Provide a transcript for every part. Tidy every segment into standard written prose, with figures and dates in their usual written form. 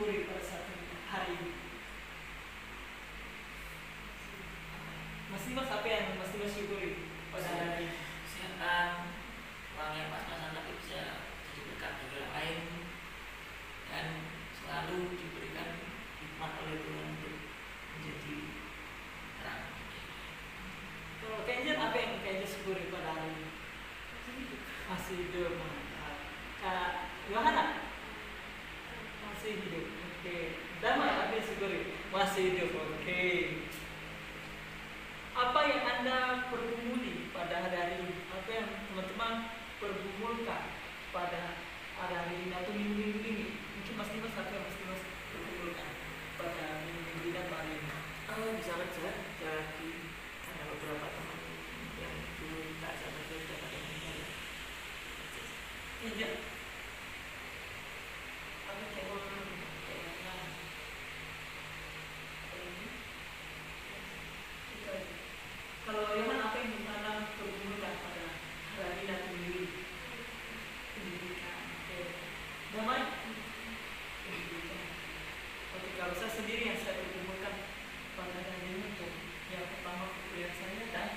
syukuri pada saat hari ini? Mas Dimas, apa yang Mas Dimas syukuri pada hari ini? Kesehatan, uang yang pas-pasan tapi bisa jadi berkat bagi orang lain, dan selalu diberikan hikmat oleh Tuhan untuk menjadi terang. Kalau Kenjen, apa yang Kenjen syukuri pada hari ini? Masih hidup. Kak Yohana masih hidup. Oke. Damai, apa yang syukuri? Masih hidup. Oke. Apa yang Anda pergumuli pada hari ini? Apa yang teman-teman pergumulkan pada hari ini atau minggu-minggu ini? Mungkin Mas Dimas, apa yang Mas Dimas pergumulkan pada minggu-minggu ini dan hari ini? Bisa kerja lagi. Ada beberapa teman yang dulu tak sama kerja pada meninggal. Iya. Apa kayaknya kalau Yohan, apa yang Anda pergumulkan pada hari dan minggu ini? Pendidikan. Oke. Damai? Pendidikan. Oke, kalau saya sendiri yang saya pergumulkan pada hari ini untuk yang pertama kuliah saya dan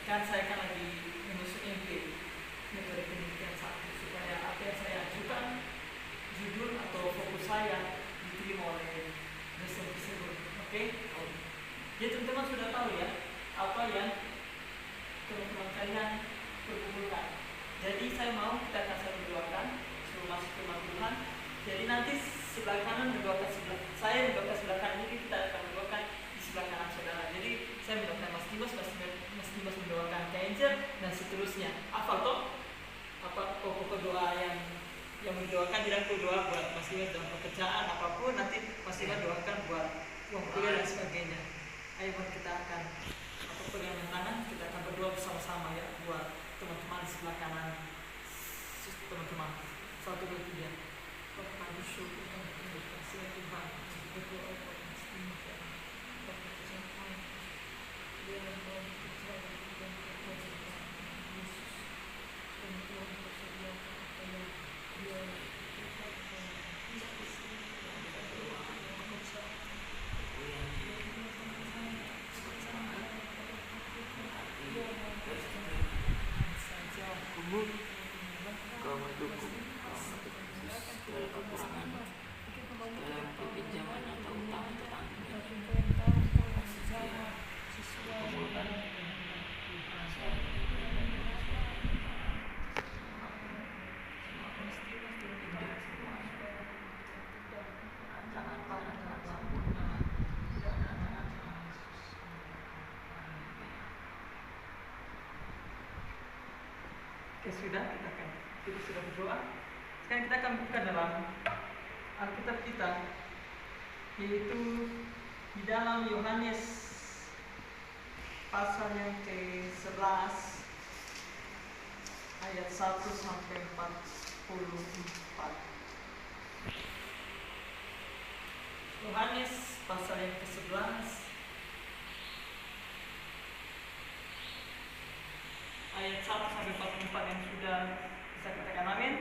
kan saya kan lagi mengusung MP metode pendidikan 1 supaya apa yang saya ajukan judul atau fokus saya diterima oleh dosen tersebut. Oke? Jadi teman-teman sudah tahu ya apa yang teman-teman kalian pergumulkan. Jadi saya mau kita akan saya berdoakan sebelum masuk ke rumah Tuhan. Jadi nanti sebelah kanan mendoakan sebelah saya, mendoakan sebelah kanan, ini kita akan mendoakan di sebelah kanan saudara. Jadi saya mendoakan Mas Dimas mendoakan Kenjen dan seterusnya. Hafal toh? Apa pokok doa yang mendoakan, tidak aku doa buat Mas Dimas dalam pekerjaan apapun, nanti Mas Dimas doakan buat uang kuliah dan sebagainya. Ayo kita akan pegangan tangan, kita akan berdoa bersama-sama ya buat teman-teman sebelah kanan, teman-teman. 1, 2, 3. Bapak bersyukur dan terima kasih Tuhan untuk berdoa buat Mas Dimas ya. Bapak pekerjaan, biar Tuhan percaya dan berkuasa Tuhan Yesus dan Tuhan persediaan apa yang dia lakukan bisa disini dan kita berdoa pekerjaan. Kau mendukung dalam kekurangan, dalam pinjaman atau utang Oke, sudah kita sudah berdoa. Sekarang kita akan buka dalam Alkitab kita, yaitu di dalam Yohanes pasal yang ke-11 ayat 1 sampai 44. Yohanes pasal yang ke-11 ayat 1 sampai 44 yang sudah bisa katakan amin.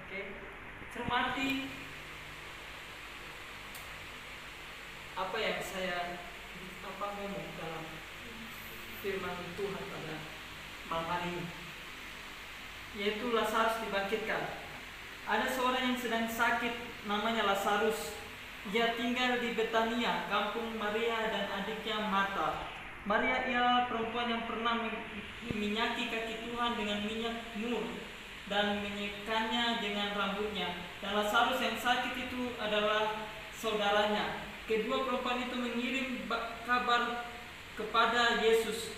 Oke. Cermati apa yang saya ngomong dalam firman Tuhan pada malam hari ini, yaitu Lazarus dibangkitkan. Ada seorang yang sedang sakit, namanya Lazarus. Ia tinggal di Betania, kampung Maria dan adiknya Marta. Maria ialah perempuan yang pernah meminyaki kaki Tuhan dengan minyak mur dan menyikannya dengan rambutnya. Dan Lazarus yang sakit itu adalah saudaranya. Kedua perempuan itu mengirim kabar kepada Yesus.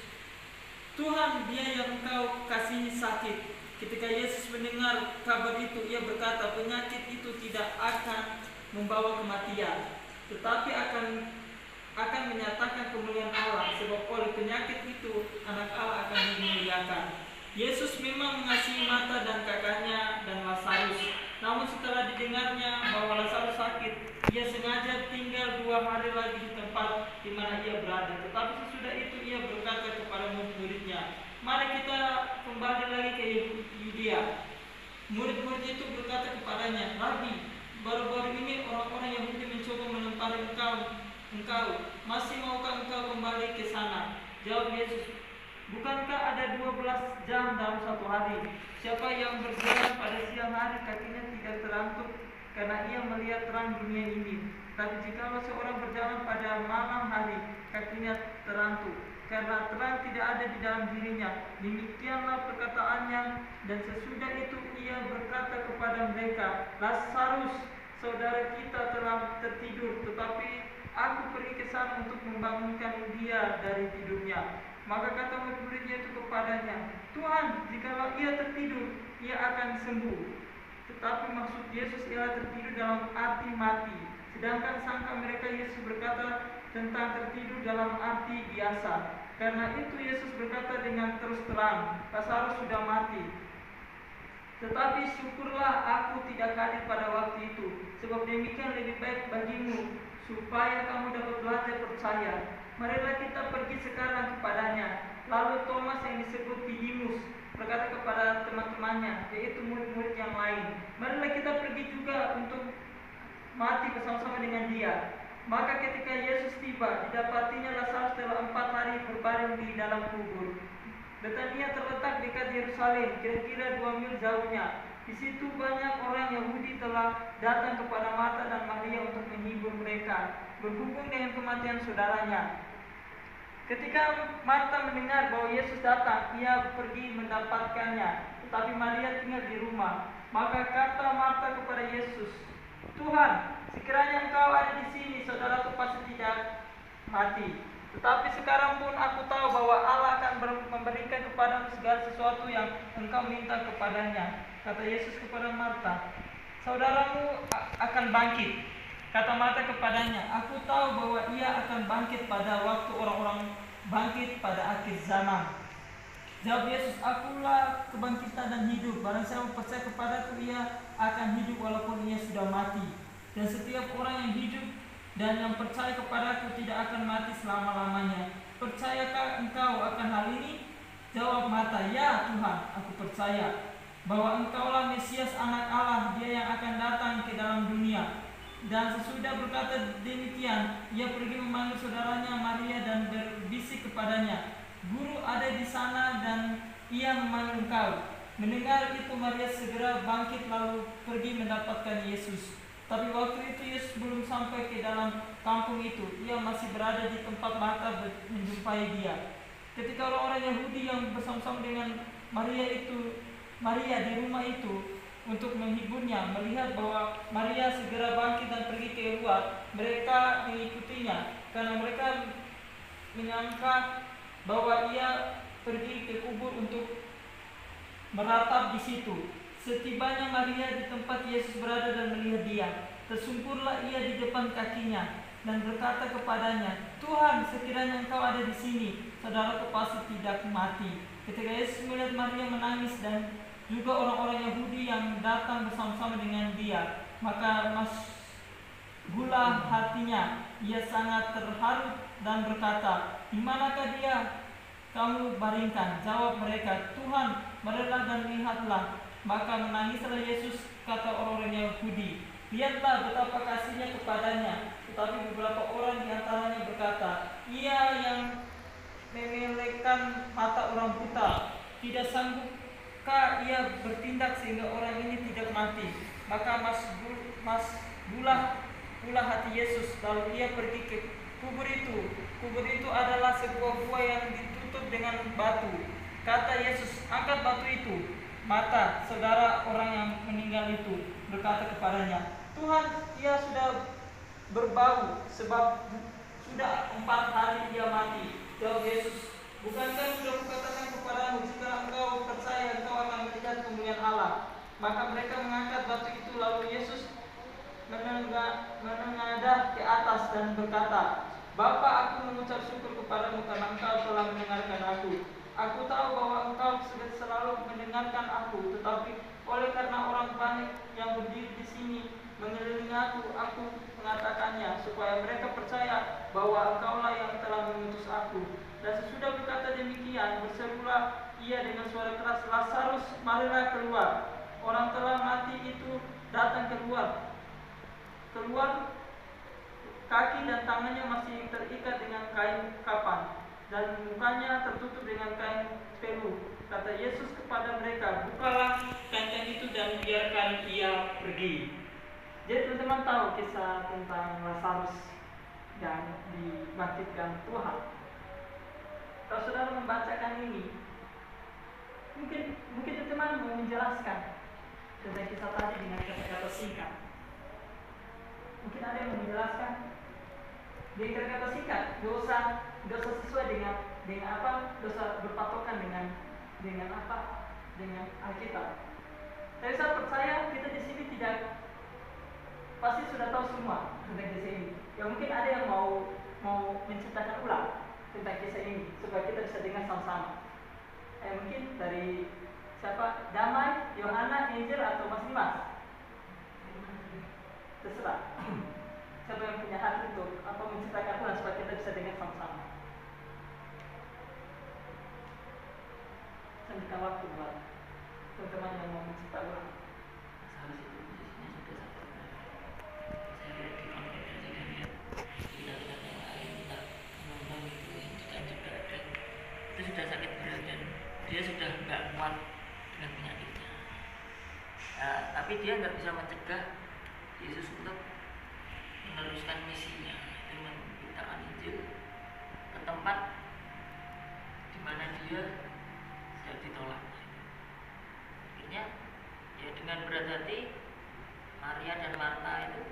Tuhan, dia yang engkau kasihi sakit. Ketika Yesus mendengar kabar itu, ia berkata, penyakit itu tidak akan membawa kematian, tetapi akan menyatakan kemuliaan Allah, sebab oleh penyakit itu anak Allah akan dimuliakan. Yesus memang mengasihi Marta dan kakaknya dan Lazarus. Namun setelah didengarnya bahwa Lazarus sakit, ia sengaja tinggal 2 hari lagi di tempat di mana ia berada. Tetapi sesudah itu ia berkata kepada murid-muridnya, mari kita kembali lagi ke Yudea. Murid-murid itu berkata kepadanya, Rabi, baru-baru ini orang-orang Yahudi mencoba melempari engkau. Masih maukah engkau kembali ke sana? Jawab Yesus, bukankah ada 12 jam dalam satu hari? Siapa yang berjalan pada siang hari kakinya tidak terantuk karena ia melihat terang dunia ini. Tapi jikalau seorang berjalan pada malam hari, kakinya terantuk karena terang tidak ada di dalam dirinya. Demikianlah perkataannya. Dan sesudah itu ia berkata kepada mereka, Lazarus, saudara kita telah tertidur, tetapi aku pergi ke sana untuk membangunkan dia dari tidurnya. Maka kata murid-muridnya itu kepadanya, Tuhan, jikalau ia tertidur, ia akan sembuh. Tetapi maksud Yesus ialah tertidur dalam arti mati. Sedangkan sangka mereka Yesus berkata tentang tertidur dalam arti biasa. Karena itu Yesus berkata dengan terus terang, Lazarus sudah mati. Tetapi syukurlah aku tidak hadir pada waktu itu, sebab demikian lebih baik bagimu, supaya kamu dapat belajar percaya. Marilah kita pergi sekarang kepadanya. Lalu Thomas yang disebut Didimus berkata kepada teman-temannya, yaitu murid-murid yang lain, marilah kita pergi juga untuk mati bersama-sama dengan dia. Maka ketika Yesus tiba, didapatinya Lazarus telah 4 hari berbaring di dalam kubur. Betania terletak dekat Yerusalem, kira-kira 2 mil jauhnya. Di situ banyak orang Yahudi telah datang kepada Marta dan Maria untuk menghibur mereka, berhubung dengan kematian saudaranya. Ketika Marta mendengar bahwa Yesus datang, ia pergi mendapatkannya, tetapi Maria tinggal di rumah. Maka kata Marta kepada Yesus, Tuhan, sekiranya engkau ada di sini, saudaraku pasti tidak mati. Tetapi sekarang pun aku tahu bahwa Allah akan memberikan kepadamu segala sesuatu yang engkau minta kepadanya. Kata Yesus kepada Marta, saudaramu akan bangkit. Kata Marta kepadanya, aku tahu bahwa ia akan bangkit pada waktu orang-orang bangkit pada akhir zaman. Jawab Yesus, akulah kebangkitan dan hidup. Barang siapa percaya kepadaku, ia akan hidup walaupun ia sudah mati. Dan setiap orang yang hidup dan yang percaya kepadaku tidak akan mati selama-lamanya. Percayakah engkau akan hal ini? Jawab Marta, ya Tuhan, aku percaya bahwa engkaulah Mesias anak Allah, dia yang akan datang ke dalam dunia. Dan sesudah berkata demikian, ia pergi memanggil saudaranya Maria dan berbisik kepadanya, Guru ada di sana dan ia memanggil engkau. Mendengar itu Maria segera bangkit lalu pergi mendapatkan Yesus. Tapi waktu itu Yesus belum sampai ke dalam kampung itu. Ia masih berada di tempat Marta menjumpai dia. Ketika orang-orang Yahudi yang bersama-sama dengan Maria di rumah itu untuk menghiburnya, melihat bahwa Maria segera bangkit dan pergi keluar, mereka mengikutinya karena mereka menyangka bahwa ia pergi ke kubur untuk meratap di situ. Setibanya Maria di tempat Yesus berada dan melihat dia, tersungkurlah ia di depan kakinya dan berkata kepadanya, Tuhan, sekiranya engkau ada di sini, saudaraku pasti tidak mati. Ketika Yesus melihat Maria menangis dan juga orang-orang Yahudi yang datang bersama-sama dengan dia, maka masgulah hatinya, ia sangat terharu dan berkata, di manakah dia kamu baringkan? Jawab mereka, Tuhan, marilah dan lihatlah. Maka menangislah Yesus, kata orang-orang Yahudi, lihatlah betapa kasihnya kepadanya. Tetapi beberapa orang di antaranya berkata, ia yang memelekkan mata orang buta, tidak sanggupkah ia bertindak sehingga orang ini tidak mati? Maka masgulah pula hati Yesus, lalu ia pergi ke kubur itu. Kubur itu adalah sebuah gua yang ditutup dengan batu. Kata Yesus, angkat batu itu. Marta, saudara orang yang meninggal itu, berkata kepadanya, Tuhan, ia sudah berbau sebab sudah 4 hari dia mati. Jawab Yesus, bukankah sudah kukatakan kepadamu, jika engkau percaya engkau akan melihat kemuliaan Allah? Maka mereka mengangkat batu itu, lalu Yesus menengadah ke atas dan berkata, Bapa, aku mengucap syukur kepadamu karena engkau telah mendengarkan aku. Aku tahu bahwa engkau sudah selalu mendengarkan aku, tetapi oleh karena orang banyak yang berdiri di sini mengelilingi aku mengatakannya, supaya mereka percaya bahwa engkaulah yang telah mengutus aku. Dan sesudah berkata demikian, berserulah ia dengan suara keras, Lazarus, marilah keluar. orang telah mati itu datang keluar, kaki dan tangannya masih terikat dengan kain kapan, dan mukanya tertutup dengan kain pelu. Kata Yesus kepada mereka, bukalah kain-kain itu dan biarkan ia pergi. Jadi teman-teman tahu kisah tentang Lazarus yang dibangkitkan Tuhan. Kalau saudara membacakan ini, mungkin teman-teman mau menjelaskan tentang kisah tadi dengan kata-kata singkat. Mungkin ada yang menjelaskan dengan kata-kata singkat, dosa sesuai dengan apa? Dosa berpatokan dengan apa? Dengan Alkitab. Tapi saya percaya kita di sini tidak pasti sudah tahu semua tentang kisah ini. Ya mungkin ada yang mau menceritakan ulang tentang kisah ini supaya kita bisa dengar sama-sama. Mungkin dari siapa? Damai, Yohana, Angel, atau Mas Dimas? Terserah. Siapa yang punya hati untuk apa menceritakan ulang supaya kita bisa dengar sama-sama. Saya berikan waktu buat teman-teman yang mau menceritakan ulang. Harus itu posisinya sudah sampai saya di konfirmasi dan lihat tidak yang lain tidak menonton itu yang tidak juga ada itu sudah sakit berat dan dia sudah nggak kuat dengan penyakitnya. Tapi dia nggak bisa mencegah Yesus untuk meneruskan misinya dan memberitakan Injil ke tempat di mana dia siap ditolak. Akhirnya ya dengan berat hati Maria dan Marta itu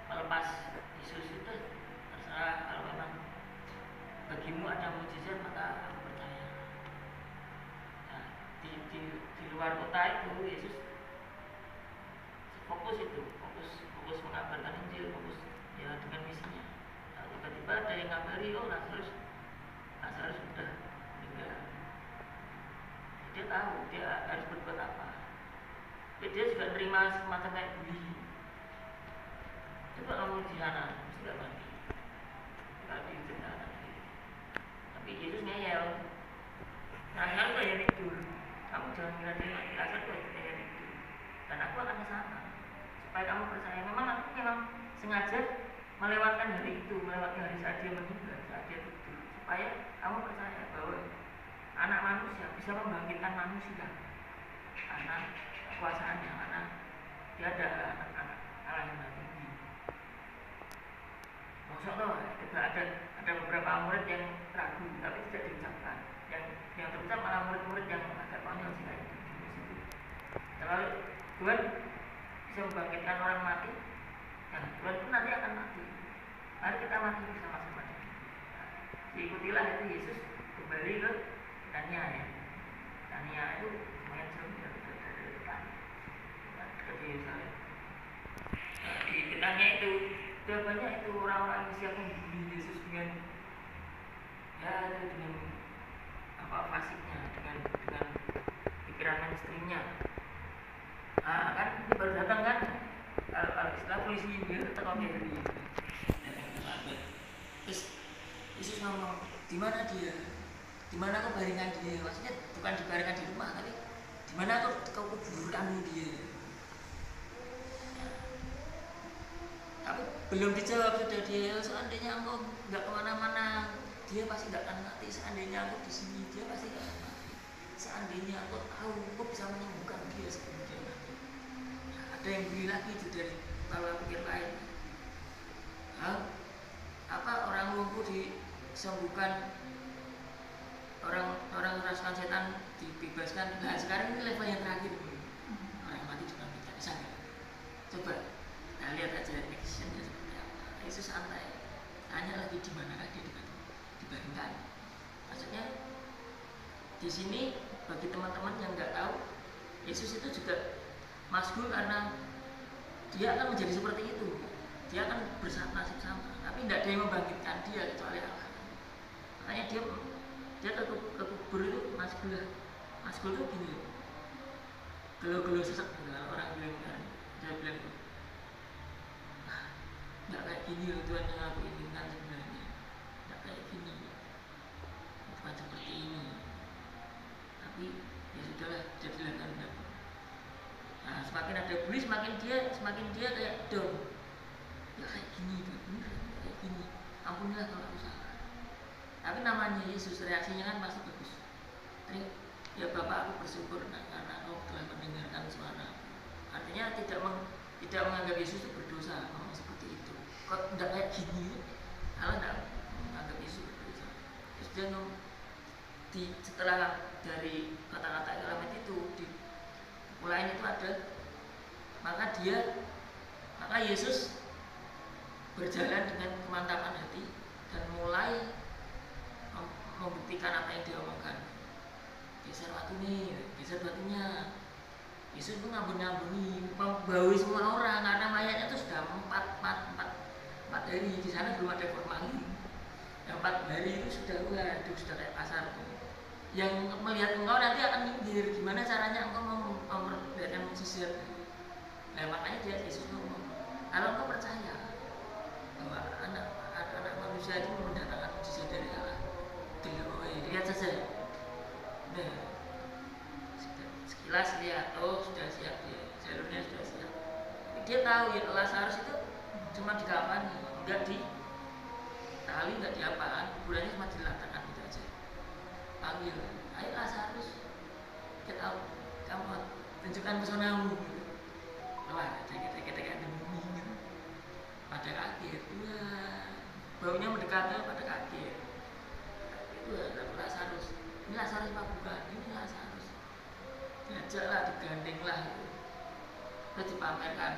melepas Yesus itu, terserah, kalau memang bagimu ada mujizat maka aku percaya. Nah, di luar kota itu Yesus fokus mengabarkan Injil, fokus ya dengan misinya. Nah, tiba-tiba ada yang ngabari, oh Lazarus sudah meninggal. Dia tahu dia harus berbuat apa. Tapi dia juga terima semacam kayak bully. Coba kamu di sana sudah mati, tapi ceritakan. Tapi Yesus ngeyel, nah kamu banyak tidur, kamu jangan kira dia mati, asal kau banyak tidur. Dan aku akan ke sana supaya kamu percaya. Aku memang sengaja melewatkan hari itu, melewati hari saat dia meninggal, saat dia tidur, supaya kamu percaya bahwa anak manusia bisa membangkitkan manusia karena kekuasaannya, karena dia ada anak-anak Allah yang maha tinggi. Maksudnya juga ada beberapa murid yang ragu tapi tidak diucapkan, yang terucap malah murid-murid yang agak konyol sih kayak gitu. Kalau Tuhan bisa membangkitkan orang mati, ya Tuhan pun nanti akan mati. Mari kita mati bersama-sama. Diikutilah itu Yesus kembali ke Betania ya. Betania itu lumayan jauh dari depan ke Yerusalem. Di Betania itu banyak itu orang-orang yang siap membuli Yesus dengan fasiknya, dengan pikiran mainstreamnya. Kan ini baru datang kan, istilah polisi dia tetap dari. Terus Yesus ngomong, di mana dia? Di mana kau baringkan dia? Maksudnya bukan dibaringkan di rumah, tapi di mana kau kuburkan dia? Tapi belum dijawab sudah dia. Seandainya engkau nggak kemana-mana, dia pasti nggak akan mati. Seandainya aku di sini, dia pasti nggak akan mati. Seandainya aku tahu, aku bisa menyembuhkan dia sebelum dia mati. Ada yang beli lagi itu dari pola pikir lain. Orang lumpuh disembuhkan, orang meraskan setan dibebaskan. Nah sekarang ini level yang terakhir, orang mati dibangkitkan. Bisa nggak? Coba kita lihat aja actionnya seperti apa. Yesus santai, tanya lagi di manakah dia dibangkitkan. Maksudnya di sini bagi teman-teman yang nggak tahu, Yesus itu juga masgul karena dia akan menjadi seperti itu. Dia akan nasib sama, tapi tidak ada yang membangkitkan dia kecuali Allah. Makanya dia kekubur itu masgul itu gini, gelo-gelo sesak. Kalau orang bilang kan, dia bilang nggak kayak gini loh Tuhan yang aku inginkan sebenarnya, nggak kayak gini, bukan seperti ini. Tapi ya sudahlah, jadilah kehendak. semakin ada bully semakin dia kayak down. Ya kayak gini, bener kayak gini. Ampunilah kalau aku salah. Tapi namanya Yesus, reaksinya kan pasti bagus. Ya Bapak, aku bersyukur karena Engkau telah mendengarkan suara. Artinya tidak menganggap Yesus itu berdosa kalau seperti itu. Kok tidak kayak gini? Allah tidak menganggap Yesus berdosa. Terus dia setelah dari kata-kata kalimat itu di mulai itu ada, maka Yesus berjalan dengan kemantapan hati dan mulai membuktikan apa yang dia omongkan. Geser batunya. Yesus itu ngambuni, membaui semua orang karena mayatnya itu sudah 4 hari. Di sana belum ada formalin. Yang 4 hari itu sudah kayak pasar. Yang melihat engkau nanti akan minggir. Gimana caranya engkau memperlihatkan mujizat? Nah, makanya Yesus ngomong, kalau engkau percaya bahwa anak manusia itu mendatangkan mujizat dari Allah, lihat saja. Nah, sekilas lihat, sudah siap dia, jalurnya sudah siap. Dia tahu ya Lazarus itu cuma dikapani, enggak di tali, enggak diapaan, kuburannya cuma dilatakan gitu aja. Panggil, ayo Lazarus, get out, kamu tunjukkan pesonamu. Wah, kita ada bumi gitu. Pada kaget, wah, baunya mendekati pada kaget. Lazarus, ini Lazarus apa bukan? Ini Lazarus. Diajaklah, digandenglah, terus dipamerkan.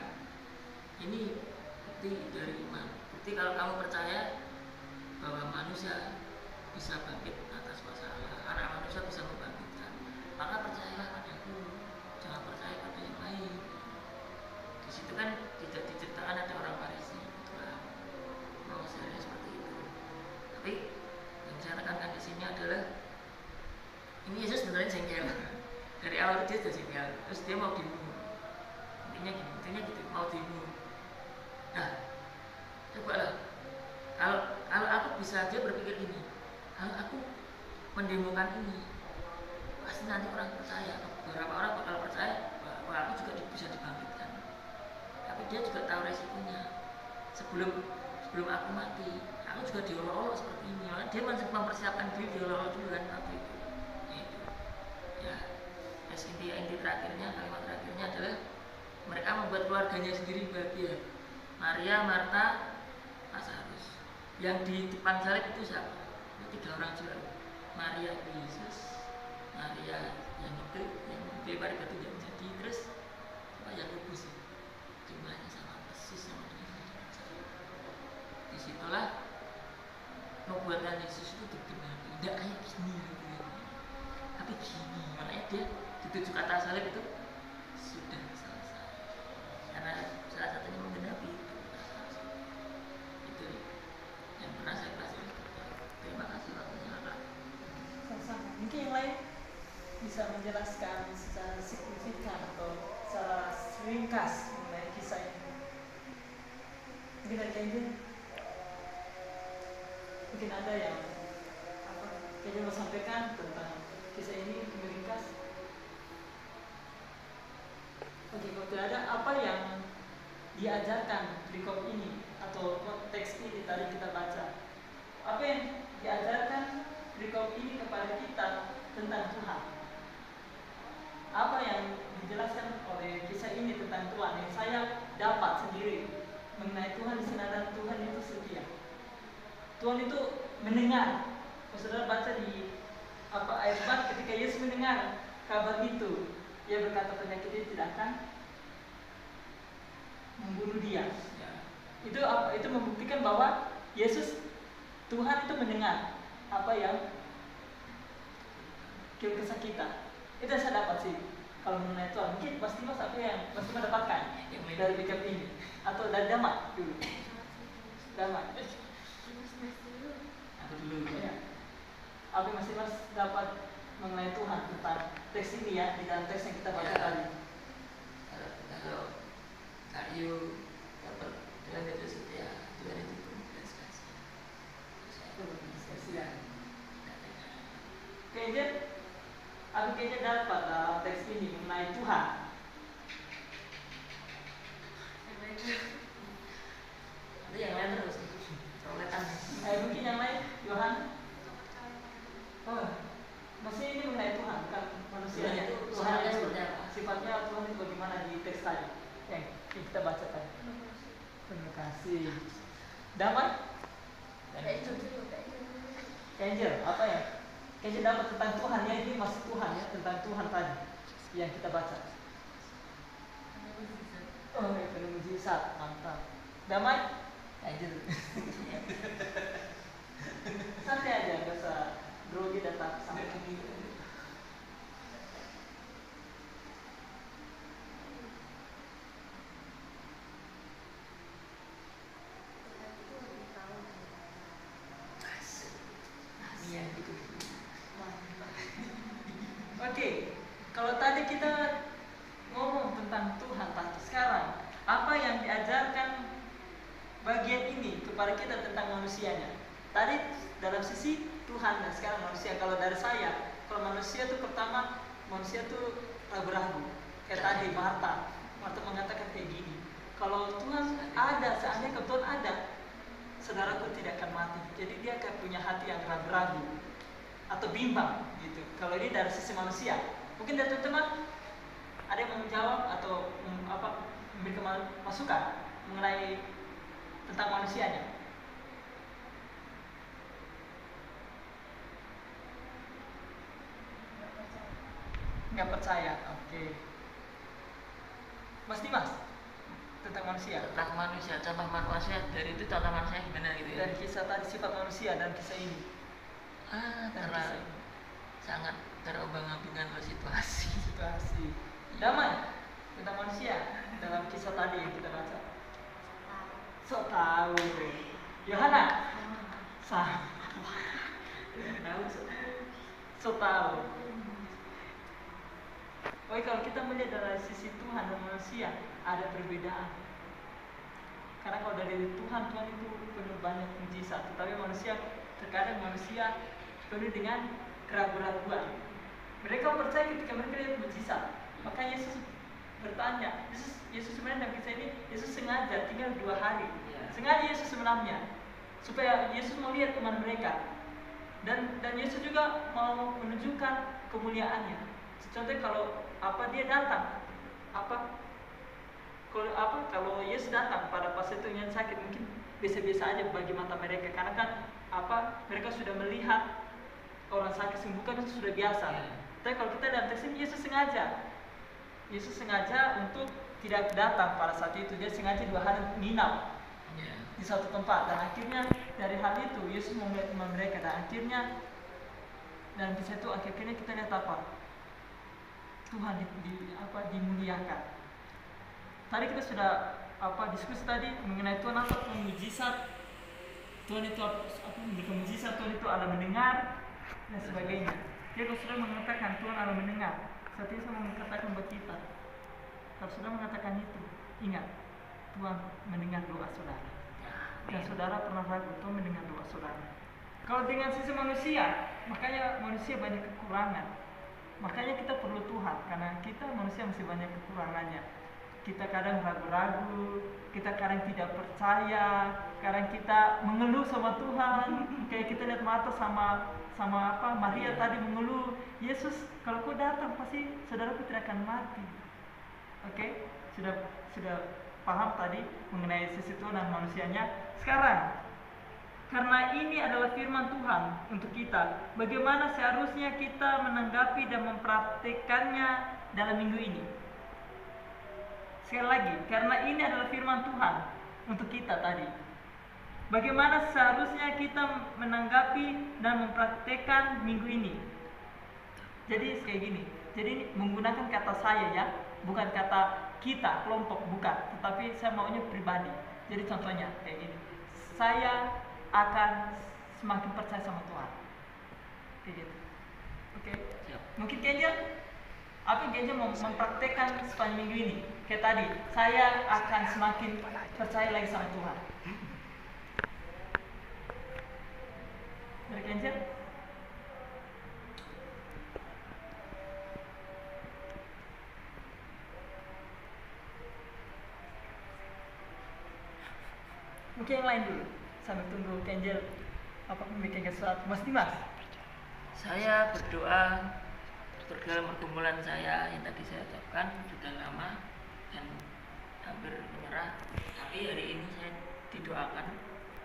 Ini bukti dari iman. Bukti kalau kamu percaya bahwa manusia bisa bangkit atas masalah, anak manusia bisa membangkitkan, maka percayalah padaku, jangan percaya pada yang lain. Di situ kan tidak diceritakan ada orang Farisi, mau sebenarnya seperti itu. Tapi yang saya tekankan di sini adalah ini Yesus sebenarnya jengkel. Dari awal dia sudah jengkel, terus dia mau dibunuh. Intinya gitu, mau dibunuh. Nah, cobalah. Kalau aku bisa aja berpikir gini, kalau aku mendemokan ini, pasti nanti orang percaya. Beberapa orang bakal percaya bahwa aku juga bisa dibangkitkan. Tapi dia juga tahu resikonya. Sebelum aku mati, aku juga diolok-olok seperti ini. Makanya dia mempersiapkan diri diolok-olok dulu kan waktu itu. Ya, inti terakhirnya, kalimat terakhirnya adalah mereka membuat keluarganya sendiri bahagia. Maria, Marta, Lazarus. Yang di depan salib itu siapa? 3 orang juga. Maria Yesus, Maria yang lempar batu yang jadi, terus Yakobus. Jumlahnya sama persis sama dengan disitulah nubuatan Yesus itu digenapi. Tidak kayak gini, tapi gini. Makanya dia di 7 kata salib itu sudah selesai. Karena salah satunya menggenapi itu yang pernah saya pelajari. Terima kasih waktunya Kak. Sama-sama. Mungkin yang lain bisa menjelaskan secara signifikan atau secara ringkas mengenai kisah ini. Mungkin ada Kenji, mungkin ada yang Kenji mau sampaikan tentang kisah ini ringkas. Oke, kalau tidak ada, apa yang diajarkan perikop ini atau teks ini tadi kita baca, apa yang diajarkan perikop ini kepada kita tentang Tuhan? Apa yang dijelaskan oleh kisah ini tentang Tuhan yang saya dapat sendiri mengenai Tuhan di sana, dan Tuhan itu setia. Tuhan itu mendengar. Kalau saudara baca di ayat 4, ketika Yesus mendengar kabar itu, Ia berkata penyakit itu tidak akan membunuh dia. Itu membuktikan bahwa Tuhan itu mendengar apa yang keluh kesah kita. Itu yang saya dapat sih. Kalau mengenai Tuhan, mungkin pasti Mas apa yang pasti mendapatkan dari backup ini atau dari Damai dulu. Damai. Aku dulu. Ya. Apa yang masih Mas dapat mengenai Tuhan tentang teks ini ya, di dalam teks yang kita baca tadi? Kalau Kak Yu dapat Tuhan itu setia, Tuhan itu penuh kasih. Aku kayaknya dapat dalam teks ini mengenai Tuhan. tadi yang kita baca tadi? Penuh kasih, damai, Angel, apa ya? Angel dapat tentang Tuhan ya, ini masih Tuhan ya, tentang Tuhan tadi yang kita baca. Oh, ya, penuh mujizat, mantap. Damai, Angel. Santai aja, nggak usah grogi dan tak sampai. Oke, kalau tadi kita ngomong tentang Tuhan tadi, sekarang apa yang diajarkan bagian ini kepada kita tentang manusianya? Tadi dalam sisi Tuhan dan sekarang manusia. Kalau dari saya, kalau manusia itu pertama manusia itu ragu-ragu. Kayak tadi Marta mengatakan kayak gini. Kalau Tuhan ada, seandainya kebetulan ada, saudaraku tidak akan mati. Jadi dia akan punya hati yang ragu-ragu atau bimbang gitu. Kalau ini dari sisi manusia, mungkin dari teman-teman ada yang menjawab atau memberikan masukan mengenai tentang manusianya. Nggak percaya, oke. Mas Dimas, tentang manusia. Tentang manusia, contoh manusia dari itu contoh manusia gimana gitu ya? Dan kisah tadi sifat manusia dan kisah ini. Karena sangat terombang-ambingan situasi. Damai tentang manusia dalam kisah tadi yang kita baca. So tahu. Yohana. So tahu. Oke, kalau kita melihat dari sisi Tuhan dan manusia ada perbedaan. Karena kalau dari Tuhan itu penuh banyak mujizat, tetapi manusia terkadang manusia penuh dengan keraguan-keraguan. Mereka percaya ketika mereka lihat mujizat. Maka Yesus bertanya, Yesus sebenarnya dalam kisah ini Yesus sengaja tinggal 2 hari. Sengaja Yesus sebenarnya supaya Yesus mau lihat iman mereka. Dan Yesus juga mau menunjukkan kemuliaannya. Contohnya kalau dia datang kalau Yesus datang pada pas itu yang sakit mungkin biasa-biasa aja bagi mata mereka, karena kan mereka sudah melihat orang sakit sembuhkan itu sudah biasa. Tapi kalau kita lihat teks ini Yesus sengaja untuk tidak datang pada saat itu. Dia sengaja 2 hari nginap di satu tempat, dan akhirnya dari hal itu Yesus mau melihat iman mereka, dan akhirnya dan di situ akhirnya kita lihat Tuhan dimuliakan. Tadi kita sudah diskusi tadi mengenai Tuhan mujizat. Tuhan itu memberikan mujizat, Tuhan itu Allah mendengar dan sebagainya. Dia kalau sudah mengatakan Tuhan Allah mendengar, saat ini saya mau mengatakan buat kita, kalau sudah mengatakan itu, ingat Tuhan mendengar doa saudara. Dan saudara pernah ragu, Tuhan mendengar doa saudara. Kalau dengan sisi manusia, makanya manusia banyak kekurangan. Makanya kita perlu Tuhan, karena kita manusia masih banyak kekurangannya. Kita kadang ragu-ragu, kita kadang tidak percaya, kadang kita mengeluh sama Tuhan. Kayak kita lihat Marta sama Maria tadi mengeluh, Yesus kalau kau datang pasti saudaraku tidak akan mati. Oke? Sudah paham tadi mengenai sisi Tuhan dan manusianya. Sekarang karena ini adalah firman Tuhan untuk kita, bagaimana seharusnya kita menanggapi dan mempraktikkannya dalam minggu ini? Sekali lagi, karena ini adalah firman Tuhan untuk kita tadi. Bagaimana seharusnya kita menanggapi dan mempraktikkan minggu ini? Jadi kayak gini. Jadi menggunakan kata saya ya, bukan kata kita, kelompok, bukan. Tetapi saya maunya pribadi. Jadi contohnya kayak gini. Saya akan semakin percaya sama Tuhan. Kayak gitu. Oke. Mungkin Genja mau mempraktekkan sepanjang minggu ini. Kayak tadi, saya akan semakin percaya lagi sama Tuhan. Dari Genja? Mungkin yang lain dulu. Sambil tunggu Kenjel memikirkan sesuatu. Mas Dimas, saya berdoa dalam pergumulan saya yang tadi saya ucapkan sudah lama, dan Tapi hari ini saya didoakan,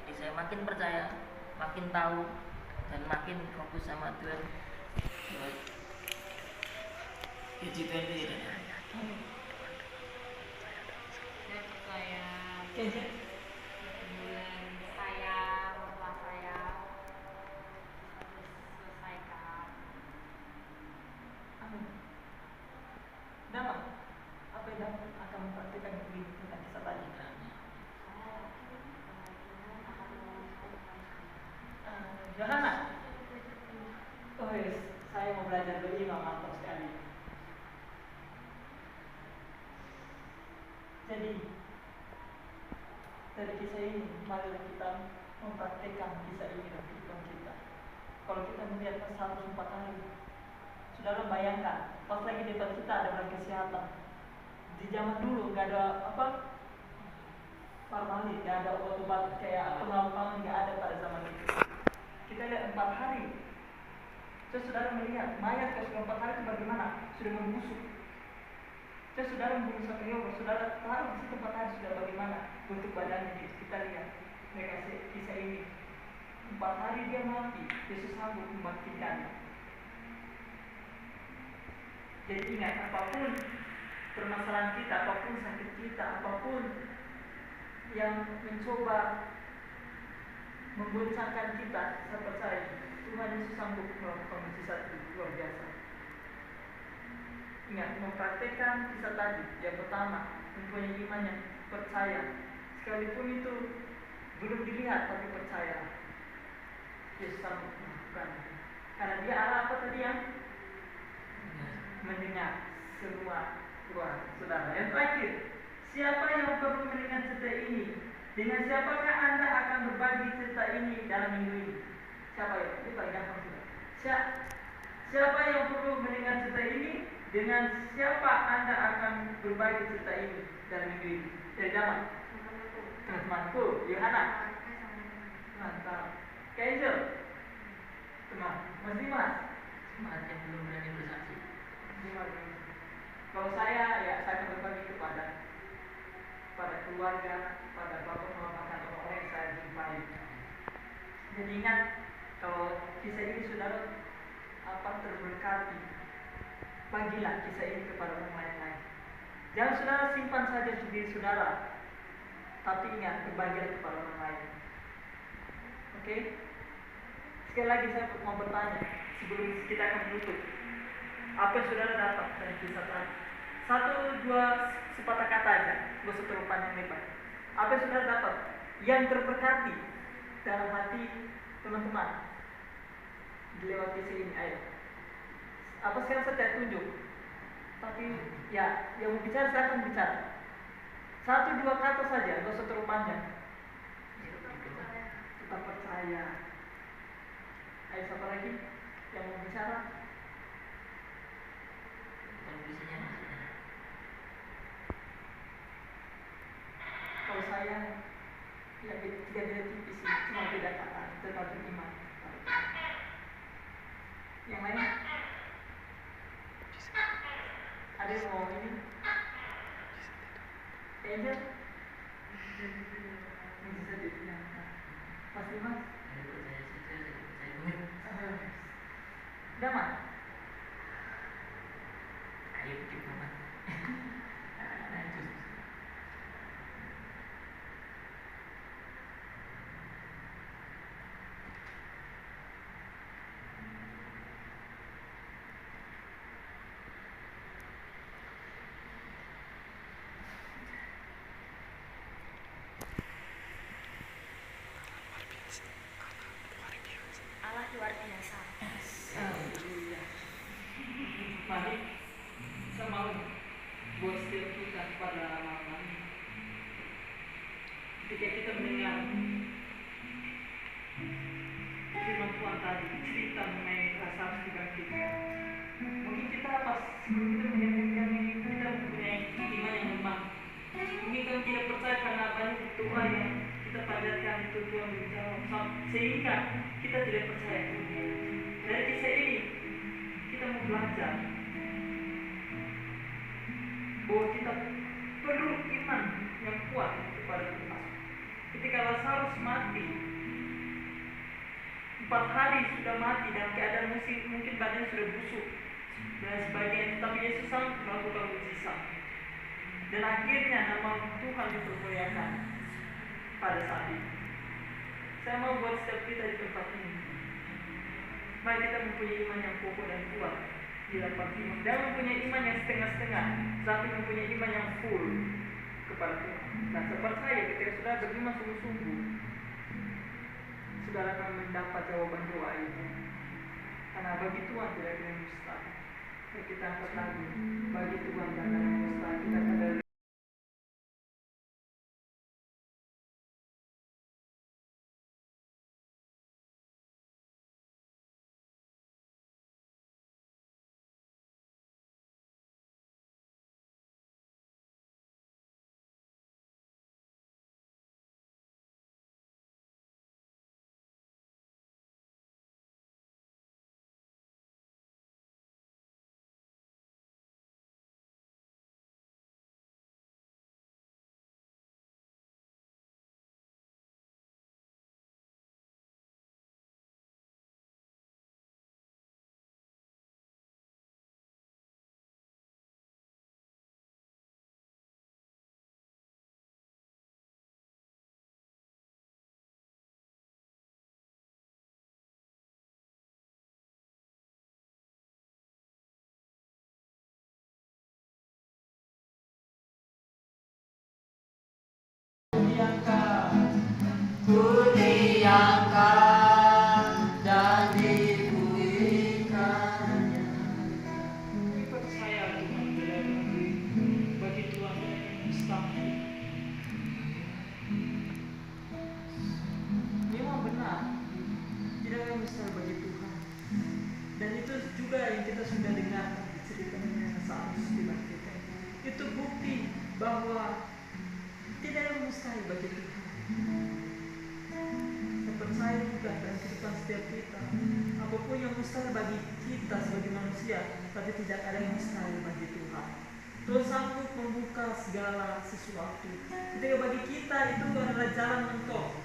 jadi saya makin percaya, makin tahu, dan makin fokus sama Tuhan. G20 dan Saya percaya Kayaknya bulan saya, mertua saya harus selesaikan. amin. Damai. Apa yang dapat akan mempraktikkan ini tentang kisah tadi? Yohana. Oh yes, saya mau belajar berimam, mantap sekali. Jadi dari kisah ini, mari kita mempraktikkan kisah ini dalam kehidupan kita. Kalau kita melihat pasal 4 hari, saudara bayangkan, pas lagi depan kita ada orang kesehatan. Di zaman dulu nggak ada apa formalin, nggak ada obat-obat kayak pengawalan, nggak ada pada zaman itu. Kita lihat 4 hari. Terus saudara melihat mayat kalau sudah 4 hari itu bagaimana? Sudah membusuk. Terus saudara membunuh satu hewan, saudara tahu di situ 4 hari sudah bagaimana bentuk badannya. Kita lihat mereka kisah ini. 4 hari dia mati, Yesus sanggup membangkitkannya. Jadi ingat, apapun permasalahan kita, apapun sakit kita, apapun yang mencoba mengguncangkan kita, saya percaya Tuhan Yesus sanggup melakukan mujizat itu luar biasa. Ingat, mempraktekkan kisah tadi. Yang pertama, mempunyai iman yang percaya. Sekalipun itu belum dilihat, tapi percaya. Yesus sanggup melakukan. Karena dia Allah apa tadi yang mendengar semua doa saudara. Yang terakhir, siapa yang perlu mendengar cerita ini? Dengan siapakah Anda akan berbagi cerita ini dalam minggu ini? Siapa ya? Ini paling gampang sudah. Siapa yang perlu mendengar cerita ini? Dengan siapa Anda akan berbagi cerita ini dalam minggu ini? Dari zaman? Teman-temanku, Yohana. Mantap. Angel. Teman, Mas Dimas. Mas yang belum berani bersaksi. Kalau saya, ya saya akan berbagi kepada keluarga, pada bapak mama dan orang-orang yang saya jumpai. Jadi ingat, kalau kisah ini saudara terberkati, bagilah kisah ini kepada orang lain. Jangan saudara simpan saja di diri saudara, tapi ingat, berbagilah kepada orang lain. Oke? Sekali lagi saya mau bertanya sebelum kita akan menutup. Apa yang saudara dapat dari kisah tadi? 1, 2 sepatah kata aja, gak usah terlalu panjang lebar. Apa yang saudara dapat? Yang terberkati dalam hati teman-teman dilewati kisah ini, ayo. Apa sekarang saya tidak tunjuk, tapi ya, yang mau bicara saya akan bicara. 1, 2 kata saja, gak usah terlalu panjang. Tetap percaya. Ayo, siapa lagi yang mau bicara? Kondisinya maksudnya. Kalau saya, ya tidak beda tipis sih, cuma beda kata, tetap beriman. Yang lain? Ada yang mau ini? Angel? Mujizat itu yang Mas Dimas? Saya percaya saja, saya percaya banget. Damai? Ayo bikin banget. Lanjut. Allah luar biasa. Haleluya. Mari saya mau buat setiap kita pada malam ini. Ketika kita mendengar firman Tuhan tadi, cerita mengenai rasa harus dibangkitkan. Mungkin kita pas sebelum kita mendengarkan ini, kita mempunyai iman yang lemah. Mungkin kita tidak percaya karena banyak doa yang kita panjatkan itu Tuhan menjawab, sehingga kita tidak percaya. Dari kisah ini kita mau belajar bahwa kita perlu iman yang kuat kepada Tuhan. 4 hari sudah mati dan keadaan mungkin badannya sudah busuk dan sebagainya, tetapi Yesus sanggup melakukan mujizat. Dan akhirnya nama Tuhan dipermuliakan pada saat itu. Saya mau buat setiap kita di tempat ini, mari kita mempunyai iman yang kokoh dan kuat di dalam iman. Jangan mempunyai iman yang setengah-setengah, tapi mempunyai iman yang full kepada Tuhan. Nah, saya percaya ketika sudah beriman sungguh-sungguh, saudara akan mendapat jawaban doa itu. Karena bagi Tuhan tidak ada yang mustahil. Mari kita angkat lagu, bagi Tuhan tidak ada yang mustahil. Kita akan dari diangkat dan dipujikannya. Kami percaya Tuhan tidak bagi Tuhan yang mustahil. Memang benar, tidak ada yang mustahil bagi Tuhan. Dan itu juga yang kita sudah dengar ceritanya saat dibangkitkan. Itu bukti bahwa tidak ada yang mustahil bagi Tuhan. Saya percaya juga dalam kehidupan setiap kita, apapun yang mustahil bagi kita sebagai manusia, tapi tidak ada yang mustahil bagi Tuhan. Tuhan sanggup membuka segala sesuatu. Ketika bagi kita itu adalah jalan mentok,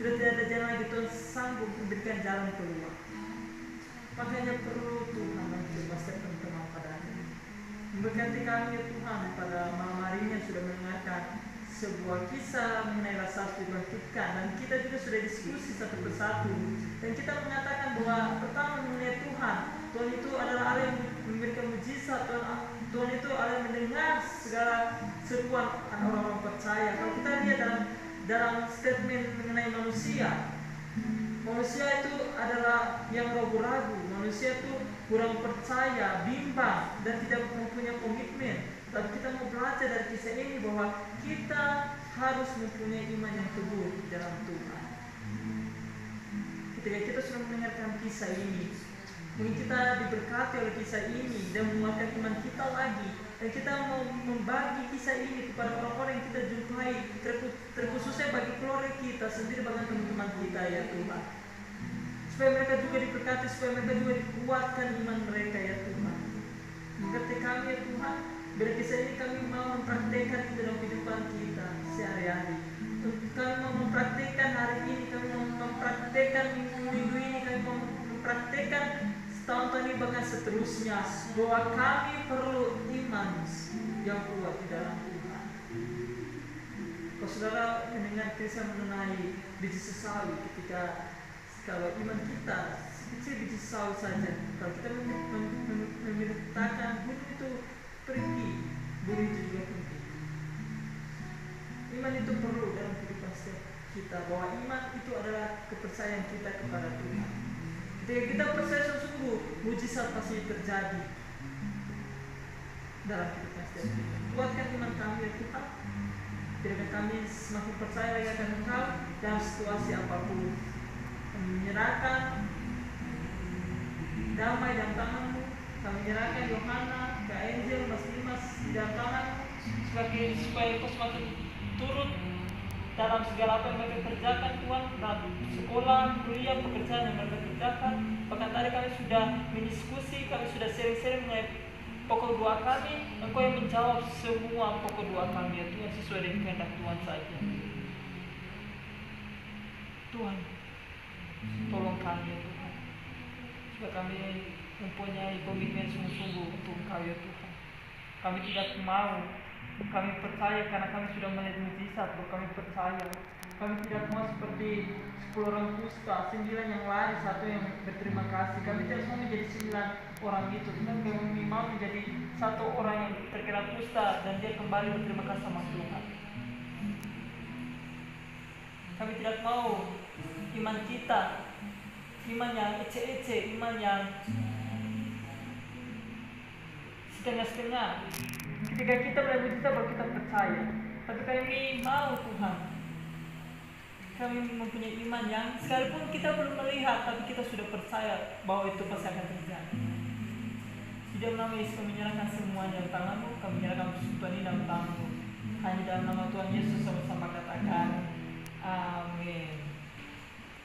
sudah tidak ada jalan lagi, Tuhan sanggup memberikan jalan keluar. Makanya perlu Tuhan mencoba setiap teman-teman padanya. Memberkati kami ya Tuhan pada malam hari ini yang sudah mendengarkan sebuah kisah mengenai Lazarus dibangkitkan, dan kita juga sudah diskusi satu persatu, dan kita mengatakan bahwa pertama mengenai Tuhan itu adalah Allah yang memberikan mujizat. Tuhan itu Allah yang mendengar segala seruan orang-orang percaya. Kalau kita lihat dalam statement mengenai manusia itu adalah yang ragu-ragu, manusia itu kurang percaya, bimbang, dan tidak mempunyai komitmen. Tapi kita mau belajar dari kisah ini bahwa kita harus mempunyai iman yang teguh di dalam Tuhan. Ketika kita sudah mendengarkan kisah ini, mungkin kita diberkati oleh kisah ini dan menguatkan iman kita lagi, dan kita mau membagi kisah ini kepada orang-orang yang kita jumpai, terkhususnya bagi keluarga kita sendiri, bahkan teman-teman kita ya Tuhan, supaya mereka juga diberkati, supaya mereka juga dikuatkan iman mereka ya Tuhan. Mengerti kami ya Tuhan, dari kisah ini kami mau mempraktekkan itu dalam kehidupan kita sehari-hari. Kami mau mempraktekkan hari ini, kami mau mempraktekkan minggu ini, kami mau mempraktekkan setahun ini, bahkan seterusnya, bahwa kami perlu iman yang kuat di dalam Tuhan. Kalau saudara mendengar kisah mengenai biji sesawi, ketika kalau iman kita sekecil biji sesawi saja, kalau kita memerintahkan gunung itu pergi, gunung itu juga pergi. Iman itu perlu dalam kehidupan setiap kita, bahwa iman itu adalah kepercayaan kita kepada Tuhan. Ketika kita percaya sungguh, mujizat pasti terjadi dalam kehidupan setiap kita. Kuatkan iman kami ya Tuhan, biarkan kami semakin percaya lagi akan Engkau dalam situasi apapun. Kami menyerahkan damai dalam tangan-Mu. Kami menyerahkan Yohana, Kak Angel, Mas Dimas di dalam tangan, supaya Engkau semakin turut dalam segala apa yang mereka kerjakan Tuhan, dalam sekolah, kuliah, pekerjaan yang mereka kerjakan. Bahkan tadi kami sudah mendiskusi, kami sudah sering-sering mengenai pokok doa kami. Engkau yang menjawab semua pokok doa kami ya Tuhan, sesuai dengan kehendak Tuhan saja. Tuhan, Tolong kami ya Tuhan, supaya kami mempunyai komitmen sungguh-sungguh untuk Engkau ya Tuhan. Kami tidak mau, kami percaya karena kami sudah melihat mujizat bahwa kami percaya. Kami tidak mau seperti 10 orang kusta, 9 yang lari, 1 yang berterima kasih. Kami tidak mau menjadi 9 orang itu, tetapi kami mau menjadi 1 orang yang terkena kusta dan dia kembali berterima kasih sama Tuhan. Kami tidak mau iman kita, iman yang ece-ece, iman yang setengah-setengah. Ketika kita melihat mujizat baru kita percaya. Tapi kami mau Tuhan, kami mempunyai iman yang sekalipun kita belum melihat, tapi kita sudah percaya bahwa itu pasti akan terjadi. Di dalam nama Yesus kami menyerahkan semuanya dalam tangan-Mu, kami menyerahkan persekutuan ini dalam tangan-Mu. Hanya dalam nama Tuhan Yesus sama-sama katakan, amin.